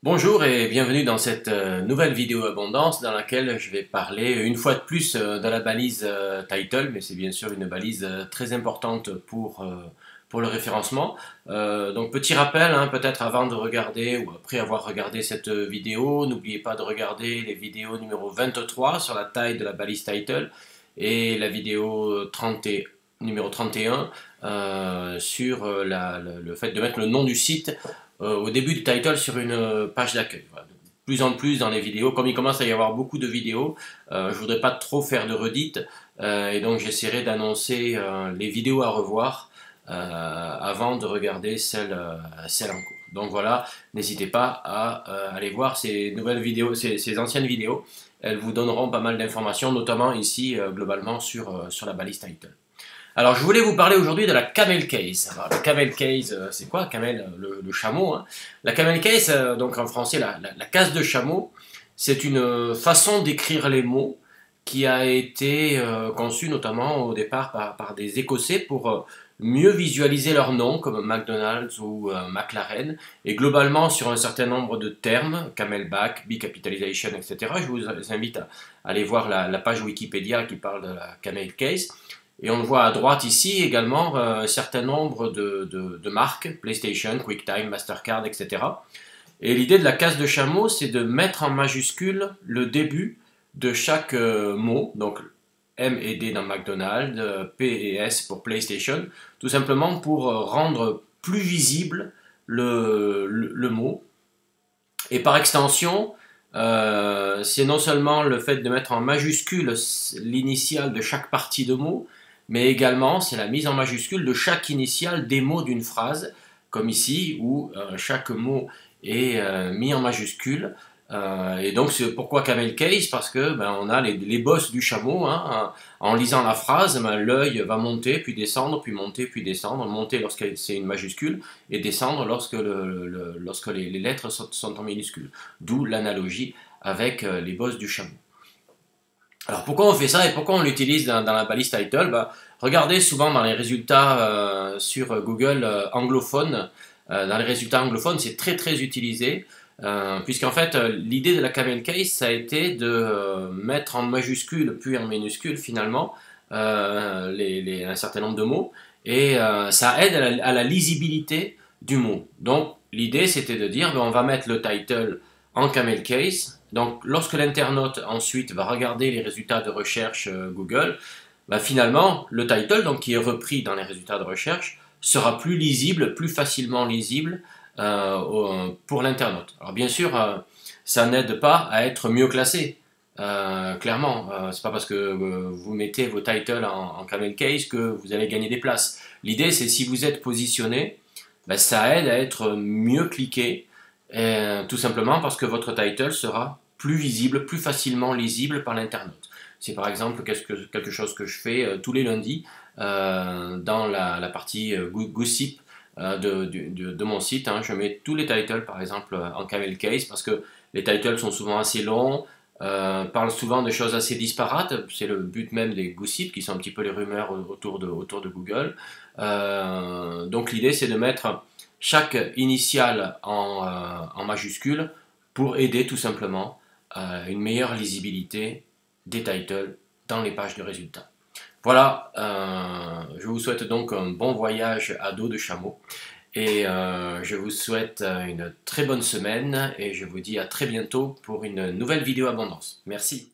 Bonjour et bienvenue dans cette nouvelle vidéo abondance dans laquelle je vais parler une fois de plus de la balise title, mais c'est bien sûr une balise très importante pour le référencement. Donc petit rappel, hein, peut-être avant de regarder ou après avoir regardé cette vidéo, n'oubliez pas de regarder les vidéos numéro 23 sur la taille de la balise title et la vidéo 30 numéro 31 sur le fait de mettre le nom du site au début du title sur une page d'accueil. Voilà. De plus en plus dans les vidéos, comme il commence à y avoir beaucoup de vidéos, je voudrais pas trop faire de redites et donc j'essaierai d'annoncer les vidéos à revoir avant de regarder celle en cours. Donc voilà, n'hésitez pas à aller voir ces nouvelles vidéos, ces anciennes vidéos. Elles vous donneront pas mal d'informations, notamment ici globalement sur la balise title. Alors, je voulais vous parler aujourd'hui de la camel case. Alors, la camel case, c'est quoi? Camel, le chameau. Hein. La camel case, donc en français, la case de chameau, c'est une façon d'écrire les mots qui a été conçue notamment au départ par des Écossais pour mieux visualiser leurs noms, comme McDonald's ou McLaren, et globalement sur un certain nombre de termes, camelback, bicapitalization, etc. Je vous invite à aller voir la page Wikipédia qui parle de la camel case. Et on voit à droite ici également un certain nombre de marques, PlayStation, QuickTime, Mastercard, etc. Et l'idée de la case de chameau, c'est de mettre en majuscule le début de chaque mot, donc M et D dans McDonald's, P et S pour PlayStation, tout simplement pour rendre plus visible le mot. Et par extension, c'est non seulement le fait de mettre en majuscule l'initiale de chaque partie de mot, mais également c'est la mise en majuscule de chaque initiale des mots d'une phrase, comme ici où chaque mot est mis en majuscule. Et donc c'est pourquoi camel case, parce que on a les bosses du chameau. Hein, en lisant la phrase, l'œil va monter puis descendre, puis monter puis descendre, monter lorsque c'est une majuscule et descendre lorsque les lettres sont en minuscule. D'où l'analogie avec les bosses du chameau. Alors pourquoi on fait ça et pourquoi on l'utilise dans la balise title? Regardez souvent dans les résultats sur Google anglophone. Dans les résultats anglophones, c'est très utilisé. Puisqu'en fait, l'idée de la camel case, ça a été de mettre en majuscule puis en minuscule finalement un certain nombre de mots. Et ça aide à la lisibilité du mot. Donc l'idée c'était de dire on va mettre le title en camel case. Donc, lorsque l'internaute ensuite va regarder les résultats de recherche Google, finalement, le title, donc, qui est repris dans les résultats de recherche, sera plus lisible, plus facilement lisible pour l'internaute. Alors, bien sûr, ça n'aide pas à être mieux classé. Clairement, c'est pas parce que vous mettez vos titles en camel case que vous allez gagner des places. L'idée, c'est si vous êtes positionné, ça aide à être mieux cliqué. Tout simplement parce que votre title sera plus visible, plus facilement lisible par l'internaute. C'est par exemple quelque chose que je fais tous les lundis dans la partie Gossip de mon site. Hein. Je mets tous les titles par exemple en camel case parce que les titles sont souvent assez longs, parlent souvent de choses assez disparates. C'est le but même des Gossip qui sont un petit peu les rumeurs autour de Google. Donc l'idée c'est de mettre chaque initiale en majuscule pour aider tout simplement à une meilleure lisibilité des titles dans les pages de résultats. Voilà, je vous souhaite donc un bon voyage à dos de chameau et je vous souhaite une très bonne semaine et je vous dis à très bientôt pour une nouvelle vidéo abondance. Merci.